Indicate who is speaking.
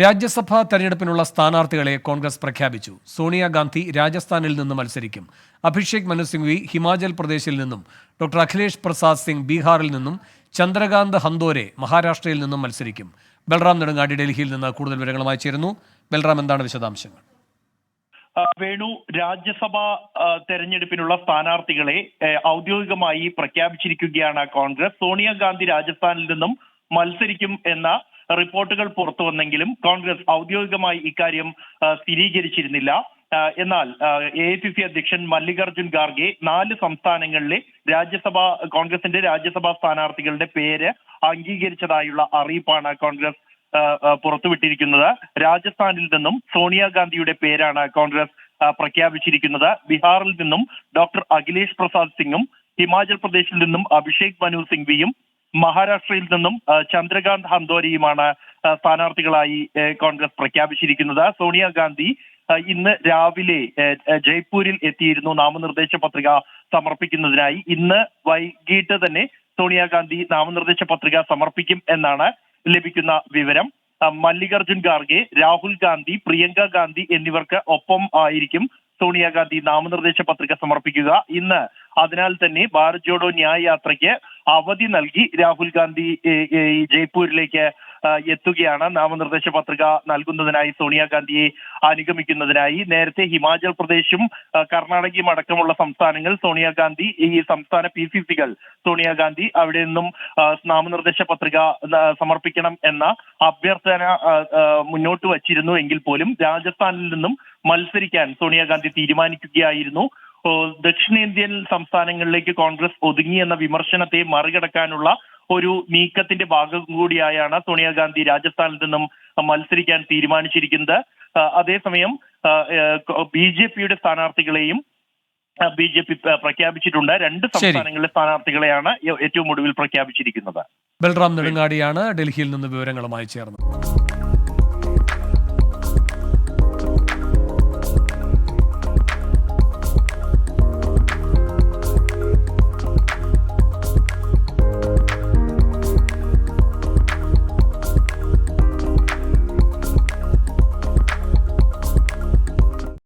Speaker 1: രാജ്യസഭാ തെരഞ്ഞെടുപ്പിനുള്ള സ്ഥാനാർത്ഥികളെ കോൺഗ്രസ് പ്രഖ്യാപിച്ചു. സോണിയാഗാന്ധി രാജസ്ഥാനിൽ നിന്ന് മത്സരിക്കും. അഭിഷേക് മനു സിംഗ്വി ഹിമാചൽ പ്രദേശിൽ നിന്നും, ഡോക്ടർ അഖിലേഷ് പ്രസാദ് സിംഗ് ബീഹാറിൽ നിന്നും, ചന്ദ്രകാന്ത് ഹന്തോരെ മഹാരാഷ്ട്രയിൽ നിന്നും മത്സരിക്കും. ബൽറാം നെടുങ്ങാടി ഡൽഹിയിൽ നിന്ന് കൂടുതൽ വിവരങ്ങളുമായി ചേരുന്നു. ബൽറാം, എന്താണ് വിശദാംശങ്ങൾ?
Speaker 2: വേണു, രാജ്യസഭാ തെരഞ്ഞെടുപ്പിനുള്ള സ്ഥാനാർത്ഥികളെ ഔദ്യോഗികമായി പ്രഖ്യാപിച്ചിരിക്കുകയാണ് കോൺഗ്രസ്. സോണിയാഗാന്ധി രാജസ്ഥാനിൽ നിന്നും മത്സരിക്കും എന്ന റിപ്പോർട്ടുകൾ പുറത്തു വന്നെങ്കിലും കോൺഗ്രസ് ഔദ്യോഗികമായി ഇക്കാര്യം സ്ഥിരീകരിച്ചിരുന്നില്ല. എന്നാൽ AICC അധ്യക്ഷൻ മല്ലികാർജുൻ ഖാർഗെ 4 സംസ്ഥാനങ്ങളിലെ കോൺഗ്രസിന്റെ രാജ്യസഭാ സ്ഥാനാർത്ഥികളുടെ പേര് അംഗീകരിച്ചതായുള്ള അറിയിപ്പാണ് കോൺഗ്രസ് പുറത്തുവിട്ടിരിക്കുന്നത്. രാജസ്ഥാനിൽ നിന്നും സോണിയാഗാന്ധിയുടെ പേരാണ് കോൺഗ്രസ് പ്രഖ്യാപിച്ചിരിക്കുന്നത്. ബീഹാറിൽ നിന്നും ഡോക്ടർ അഖിലേഷ് പ്രസാദ് സിംഗും, ഹിമാചൽ പ്രദേശിൽ നിന്നും അഭിഷേക് മനു സിംഗ്വിയും, മഹാരാഷ്ട്രയിൽ നിന്നും ചന്ദ്രകാന്ത് ഹന്തോരയുമാണ് സ്ഥാനാർത്ഥികളായി കോൺഗ്രസ് പ്രഖ്യാപിച്ചിരിക്കുന്നത്. സോണിയാഗാന്ധി ഇന്ന് രാവിലെ ജയ്പൂരിൽ എത്തിയിരുന്നു നാമനിർദ്ദേശ പത്രിക സമർപ്പിക്കുന്നതിനായി. ഇന്ന് വൈകിട്ട് തന്നെ സോണിയാഗാന്ധി നാമനിർദ്ദേശ പത്രിക സമർപ്പിക്കും എന്നാണ് ലഭിക്കുന്ന വിവരം. മല്ലികാർജുൻ ഖാർഗെ, രാഹുൽ ഗാന്ധി, പ്രിയങ്ക ഗാന്ധി എന്നിവർക്ക് ഒപ്പം ആയിരിക്കും സോണിയാഗാന്ധി നാമനിർദ്ദേശ പത്രിക സമർപ്പിക്കുക. ഇന്ന് അതിനാൽ തന്നെ ഭാരത് ജോഡോ ന്യായ് യാത്രയ്ക്ക് അവധി നൽകി രാഹുൽ ഗാന്ധി ജയ്പൂരിലേക്ക് എത്തുകയാണ്. നാമനിർദ്ദേശ പത്രിക നൽകുന്നതിനായി സോണിയാഗാന്ധിയെ അനുഗമിക്കുന്നതിനായി. നേരത്തെ ഹിമാചൽ പ്രദേശും കർണാടകയും അടക്കമുള്ള സംസ്ഥാനങ്ങൾ സോണിയാഗാന്ധി, ഈ സംസ്ഥാന PCCകൾ സോണിയാഗാന്ധി അവിടെ നിന്നും നാമനിർദ്ദേശ പത്രിക സമർപ്പിക്കണം എന്ന അഭ്യർത്ഥന മുന്നോട്ട് വച്ചിരുന്നു എങ്കിൽ പോലും രാജസ്ഥാനിൽ നിന്നും മത്സരിക്കാൻ സോണിയാഗാന്ധി തീരുമാനിക്കുകയായിരുന്നു. ദക്ഷിണേന്ത്യൻ സംസ്ഥാനങ്ങളിലേക്ക് കോൺഗ്രസ് ഒതുങ്ങി എന്ന വിമർശനത്തെ മറികടക്കാനുള്ള ഒരു നീക്കത്തിന്റെ ഭാഗം കൂടിയായാണ് സോണിയാഗാന്ധി രാജസ്ഥാനിൽ നിന്നും മത്സരിക്കാൻ തീരുമാനിച്ചിരിക്കുന്നത്. അതേസമയം BJPയുടെ സ്ഥാനാർത്ഥികളെയും BJP പ്രഖ്യാപിച്ചിട്ടുണ്ട്. 2 സംസ്ഥാനങ്ങളിലെ സ്ഥാനാർത്ഥികളെയാണ് ഏറ്റവും ഒടുവിൽ പ്രഖ്യാപിച്ചിരിക്കുന്നത്.
Speaker 1: ബൽറാം നെടുങ്ങാടിയാണ് ഡൽഹിയിൽ നിന്ന് വിവരങ്ങളുമായി ചേർന്നത്.